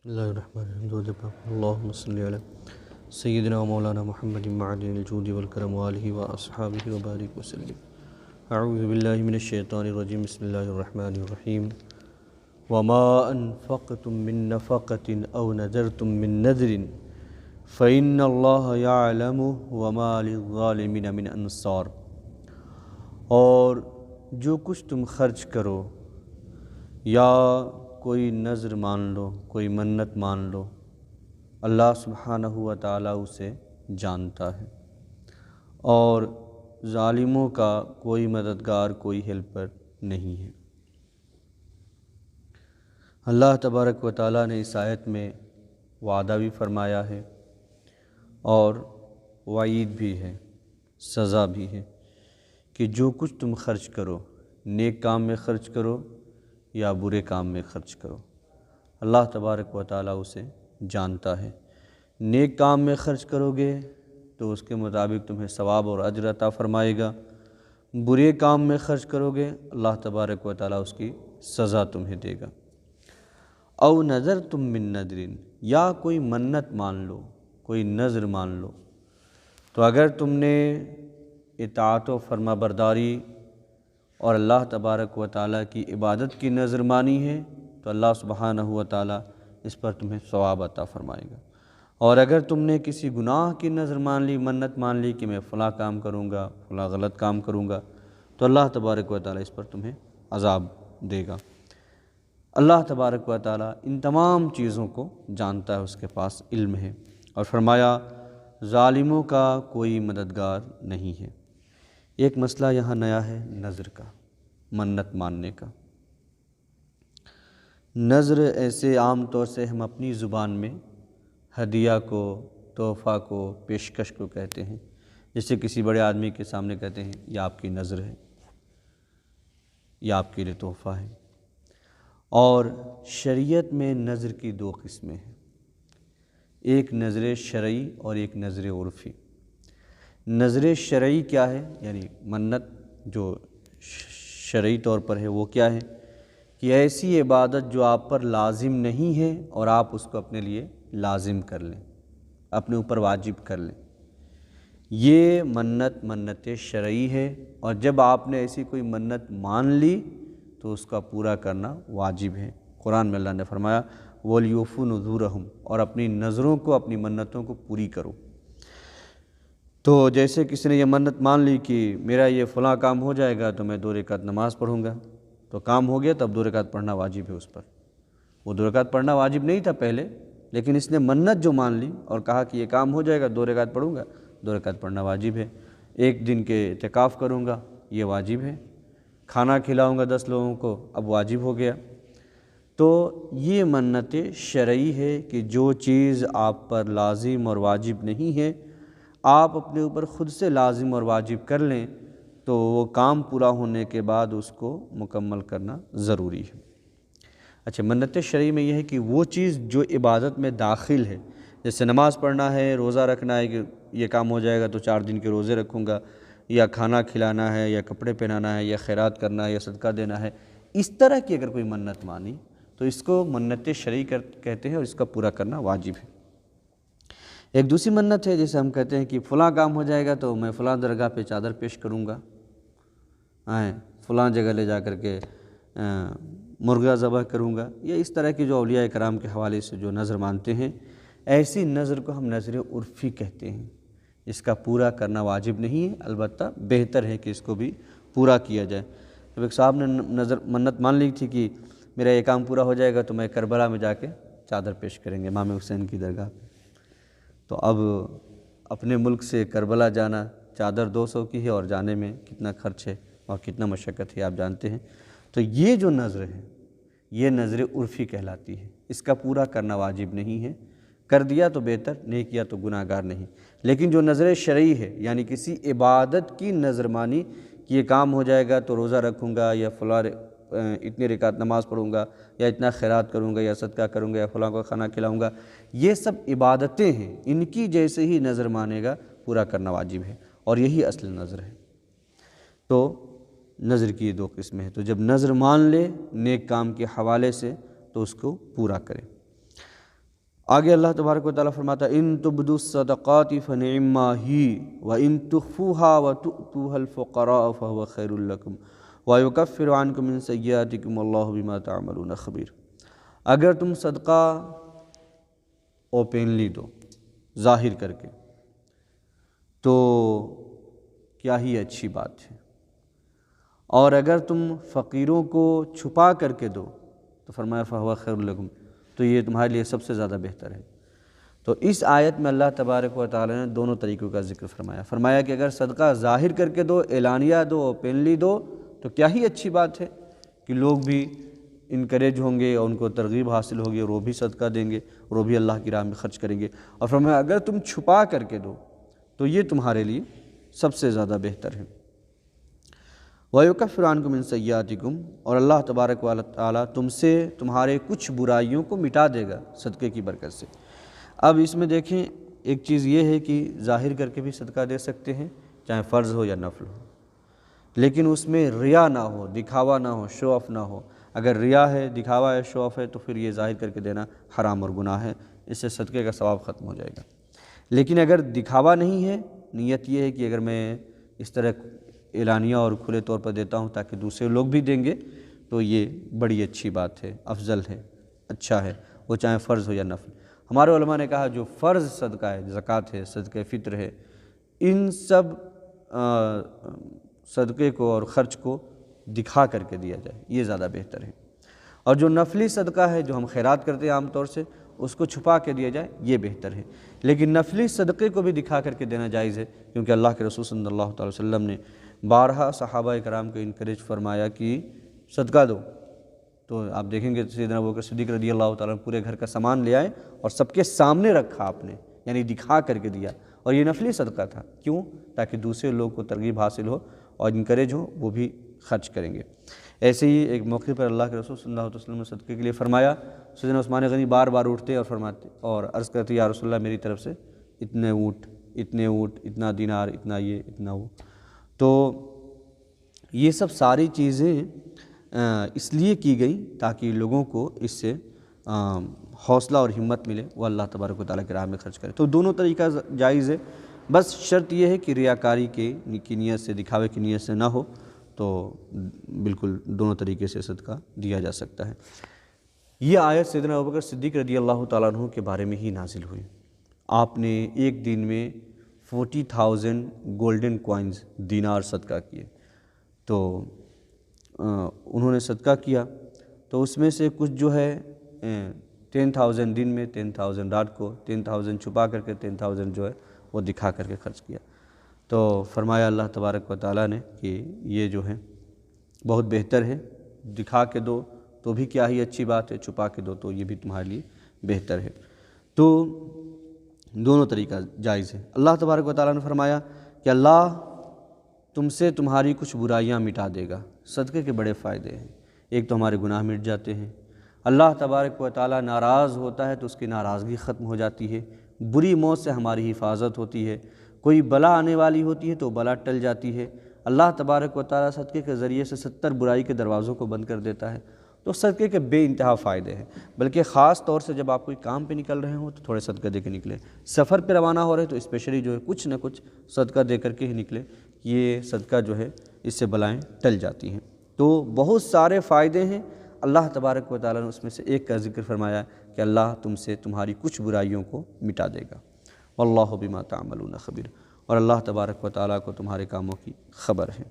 اللہ الرحمن الرحیم اللہم صلی علی سیدنا و مولانا محمد معدن الجود والکرم وآلہ واصحابہ وبارک وسلم۔ اعوذ باللہ من الشیطان الرجیم، بسم اللہ الرحمن الرحیم۔ وما انفقتم من نفقة او نذرتم من نذر فإن اللہ یعلمہ وما للظالمین من انصار۔ اور جو کچھ تم خرچ کرو یا کوئی نذر مان لو، کوئی منت مان لو، اللہ سبحانہ و تعالیٰ اسے جانتا ہے، اور ظالموں کا کوئی مددگار، کوئی ہیلپر نہیں ہے۔ اللہ تبارک و تعالیٰ نے اس آیت میں وعدہ بھی فرمایا ہے اور وعید بھی ہے، سزا بھی ہے کہ جو کچھ تم خرچ کرو، نیک کام میں خرچ کرو یا برے کام میں خرچ کرو، اللہ تبارک و تعالیٰ اسے جانتا ہے۔ نیک کام میں خرچ کرو گے تو اس کے مطابق تمہیں ثواب اور اجر عطا فرمائے گا، برے کام میں خرچ کرو گے اللہ تبارک و تعالیٰ اس کی سزا تمہیں دے گا۔ او نذر تم من نذر، یا کوئی منت مان لو، کوئی نذر مان لو، تو اگر تم نے اطاعت و فرما برداری اور اللہ تبارک و تعالیٰ کی عبادت کی نذر مانی ہے تو اللہ سبحانہ و تعالیٰ اس پر تمہیں ثواب عطا فرمائے گا۔ اور اگر تم نے کسی گناہ کی نذر مان لی، منت مان لی کہ میں فلاں کام کروں گا، فلاں غلط کام کروں گا، تو اللہ تبارک و تعالیٰ اس پر تمہیں عذاب دے گا۔ اللہ تبارک و تعالیٰ ان تمام چیزوں کو جانتا ہے، اس کے پاس علم ہے، اور فرمایا ظالموں کا کوئی مددگار نہیں ہے۔ ایک مسئلہ یہاں نیا ہے نذر کا، منت ماننے کا۔ نذر ایسے عام طور سے ہم اپنی زبان میں ہدیہ کو، تحفہ کو، پیشکش کو کہتے ہیں، جیسے کسی بڑے آدمی کے سامنے کہتے ہیں یہ آپ کی نذر ہے، یہ آپ کے لیے تحفہ ہے۔ اور شریعت میں نذر کی دو قسمیں ہیں، ایک نذر شرعی اور ایک نذر عرفی۔ نذر شرعی کیا ہے؟ یعنی منت جو شرعی طور پر ہے وہ کیا ہے کہ ایسی عبادت جو آپ پر لازم نہیں ہے اور آپ اس کو اپنے لیے لازم کر لیں، اپنے اوپر واجب کر لیں، یہ منت شرعی ہے۔ اور جب آپ نے ایسی کوئی منت مان لی تو اس کا پورا کرنا واجب ہے۔ قرآن میں اللہ نے فرمایا وَلْيُوفُوا نُذُورَهُمْ، اور اپنی نذروں کو، اپنی منتوں کو پوری کرو۔ تو جیسے کسی نے یہ منت مان لی کہ میرا یہ فلاں کام ہو جائے گا تو میں 2 رکعت نماز پڑھوں گا، تو کام ہو گیا، تب 2 رکعت پڑھنا واجب ہے اس پر۔ وہ 2 رکعت پڑھنا واجب نہیں تھا پہلے، لیکن اس نے منت جو مان لی اور کہا کہ یہ کام ہو جائے گا، 2 رکعت پڑھوں گا، 2 رکعت پڑھنا واجب ہے۔ 1 دن کے اعتکاف کروں گا، یہ واجب ہے۔ کھانا کھلاؤں گا 10 لوگوں کو، اب واجب ہو گیا۔ تو یہ منت شرعی ہے کہ جو چیز آپ پر لازم اور واجب نہیں ہے، آپ اپنے اوپر خود سے لازم اور واجب کر لیں تو وہ کام پورا ہونے کے بعد اس کو مکمل کرنا ضروری ہے۔ اچھا، منت شرعی میں یہ ہے کہ وہ چیز جو عبادت میں داخل ہے، جیسے نماز پڑھنا ہے، روزہ رکھنا ہے کہ یہ کام ہو جائے گا تو 4 دن کے روزے رکھوں گا، یا کھانا کھلانا ہے، یا کپڑے پہنانا ہے، یا خیرات کرنا ہے، یا صدقہ دینا ہے، اس طرح کی اگر کوئی منت مانی تو اس کو منت شرعی کہتے ہیں، اور اس کا پورا کرنا واجب ہے۔ ایک دوسری منت ہے جیسے ہم کہتے ہیں کہ فلاں کام ہو جائے گا تو میں فلاں درگاہ پہ چادر پیش کروں گا، فلاں جگہ لے جا کر کے مرغا ذبح کروں گا، یا اس طرح کی جو اولیاء کرام کے حوالے سے جو نذر مانتے ہیں، ایسی نذر کو ہم نذر عرفی کہتے ہیں۔ اس کا پورا کرنا واجب نہیں ہے، البتہ بہتر ہے کہ اس کو بھی پورا کیا جائے۔ جب ایک صاحب نے منت مان لی تھی کہ میرا یہ کام پورا ہو جائے گا تو میں کربلا میں جا کے چادر پیش کریں گے امام حسین کی درگاہ پہ، تو اب اپنے ملک سے کربلا جانا، چادر 200 کی ہے اور جانے میں کتنا خرچ ہے اور کتنا مشقت ہے آپ جانتے ہیں۔ تو یہ جو نذر ہے یہ نذر عرفی کہلاتی ہے، اس کا پورا کرنا واجب نہیں ہے، کر دیا تو بہتر، نہیں کیا تو گناہ گار نہیں۔ لیکن جو نذر شرعی ہے، یعنی کسی عبادت کی نذر مانی کہ یہ کام ہو جائے گا تو روزہ رکھوں گا، یا فلاں اتنی رکعت نماز پڑھوں گا، یا اتنا خیرات کروں گا، یا صدقہ کروں گا، یا فلاں کو کھانا کھلاؤں گا، یہ سب عبادتیں ہیں، ان کی جیسے ہی نذر مانے گا پورا کرنا واجب ہے، اور یہی اصل نذر ہے۔ تو نذر کی 2 قسمیں ہیں، تو جب نذر مان لے نیک کام کے حوالے سے تو اس کو پورا کرے۔ آگے اللہ تبارک و تعالیٰ فرماتا ہے ان تبدوا الصدقات فنعما ہی وان تخفوها وتؤتوها الفقراء فهو خیر لکم ویکفر عنکم من سیئاتکم واللہ بما تعملون خبیر۔ اگر تم صدقہ اوپنلی دو، ظاہر کر کے، تو کیا ہی اچھی بات ہے، اور اگر تم فقیروں کو چھپا کر کے دو تو فرمایا فہو خیر لکم، تو یہ تمہارے لیے سب سے زیادہ بہتر ہے۔ تو اس آیت میں اللہ تبارک و تعالی نے دونوں طریقوں کا ذکر فرمایا کہ اگر صدقہ ظاہر کر کے دو، اعلانیہ دو، اوپنلی دو، تو کیا ہی اچھی بات ہے کہ لوگ بھی انکریج ہوں گے اور ان کو ترغیب حاصل ہوگی اور وہ بھی صدقہ دیں گے اور وہ بھی اللہ کی راہ میں خرچ کریں گے۔ اور فرمایا اگر تم چھپا کر کے دو تو یہ تمہارے لیے سب سے زیادہ بہتر ہے۔ وَيُكَفِّرُ عَنْكُم مِّن سَيِّئَاتِكُم، اور اللہ تبارک و تعالیٰ تم سے تمہارے کچھ برائیوں کو مٹا دے گا صدقے کی برکت سے۔ اب اس میں دیکھیں ایک چیز یہ ہے کہ ظاہر کر کے بھی صدقہ دے سکتے ہیں، چاہے فرض ہو یا نفل ہو، لیکن اس میں ریا نہ ہو، دکھاوا نہ ہو، شو آف نہ ہو۔ اگر ریا ہے، دکھاوا ہے، شو آف ہے، تو پھر یہ ظاہر کر کے دینا حرام اور گناہ ہے، اس سے صدقے کا ثواب ختم ہو جائے گا۔ لیکن اگر دکھاوا نہیں ہے، نیت یہ ہے کہ اگر میں اس طرح اعلانیہ اور کھلے طور پر دیتا ہوں تاکہ دوسرے لوگ بھی دیں گے، تو یہ بڑی اچھی بات ہے، افضل ہے، اچھا ہے، وہ چاہے فرض ہو یا نفل۔ ہمارے علماء نے کہا جو فرض صدقہ ہے، زکوٰۃ ہے، صدقہ فطر ہے، ان سب صدقے کو اور خرچ کو دکھا کر کے دیا جائے، یہ زیادہ بہتر ہے۔ اور جو نفلی صدقہ ہے جو ہم خیرات کرتے ہیں عام طور سے، اس کو چھپا کے دیا جائے، یہ بہتر ہے۔ لیکن نفلی صدقے کو بھی دکھا کر کے دینا جائز ہے، کیونکہ اللہ کے رسول صلی اللہ تعالی وسلم نے بارہا صحابہ کرام کو انکریج فرمایا کہ صدقہ دو۔ تو آپ دیکھیں گے سیدنا ابوبکر صدیق رضی اللہ تعالیٰ پورے گھر کا سامان لے آئے اور سب کے سامنے رکھا آپ نے، یعنی دکھا کر کے دیا، اور یہ نفلی صدقہ تھا۔ کیوں؟ تاکہ دوسرے لوگ کو ترغیب حاصل ہو اور انکریج ہو، وہ بھی خرچ کریں گے۔ ایسے ہی ایک موقع پر اللہ کے رسول صلی اللہ علیہ وسلم نے صدقے کے لیے فرمایا، سیدنا عثمان غنی بار بار اٹھتے اور فرماتے اور عرض کرتے یا رسول اللہ میری طرف سے اتنے اونٹ، اتنا دینار، اتنا یہ، اتنا وہ۔ تو یہ سب ساری چیزیں اس لیے کی گئی تاکہ لوگوں کو اس سے حوصلہ اور ہمت ملے، وہ اللہ تبارک و تعالیٰ کی راہ میں خرچ کرے۔ تو دونوں طریقہ جائز ہے، بس شرط یہ ہے کہ ریاکاری کی نیت سے، دکھاوے کی نیت سے نہ ہو، تو بالکل دونوں طریقے سے صدقہ دیا جا سکتا ہے۔ یہ آیت سیدنا ابوبکر صدیق رضی اللہ تعالیٰ عنہ کے بارے میں ہی نازل ہوئی۔ آپ نے ایک دن میں 40,000 گولڈن کوائنز، دینار صدقہ کیے۔ تو انہوں نے صدقہ کیا تو اس میں سے کچھ جو ہے 10,000 دن میں، 10,000 رات کو، 10,000 چھپا کر کے، 10,000 جو ہے وہ دکھا کر کے خرچ کیا۔ تو فرمایا اللہ تبارک و تعالیٰ نے کہ یہ جو ہے بہت بہتر ہے، دکھا کے دو تو بھی کیا ہی اچھی بات ہے، چھپا کے دو تو یہ بھی تمہارے لیے بہتر ہے۔ تو دونوں طریقہ جائز ہے۔ اللہ تبارک و تعالیٰ نے فرمایا کہ اللہ تم سے تمہاری کچھ برائیاں مٹا دے گا۔ صدقے کے بڑے فائدے ہیں، ایک تو ہمارے گناہ مٹ جاتے ہیں، اللہ تبارک و تعالیٰ ناراض ہوتا ہے تو اس کی ناراضگی ختم ہو جاتی ہے، بری موت سے ہماری حفاظت ہوتی ہے، کوئی بلا آنے والی ہوتی ہے تو بلا ٹل جاتی ہے، اللہ تبارک و تعالیٰ صدقے کے ذریعے سے 70 برائی کے دروازوں کو بند کر دیتا ہے۔ تو صدقے کے بے انتہا فائدے ہیں، بلکہ خاص طور سے جب آپ کوئی کام پہ نکل رہے ہوں تو تھوڑے صدقہ دے کے نکلیں، سفر پہ روانہ ہو رہے تو اسپیشلی جو ہے کچھ نہ کچھ صدقہ دے کر کے ہی نکلیں، یہ صدقہ جو ہے اس سے بلائیں ٹل جاتی ہیں۔ تو بہت سارے فائدے ہیں، اللہ تبارک و تعالیٰ نے اس میں سے ایک کا ذکر فرمایا کہ اللہ تم سے تمہاری کچھ برائیوں کو مٹا دے گا، واللہ بما تعملون خبیر، اور اللہ تبارک و تعالیٰ کو تمہارے کاموں کی خبر ہے۔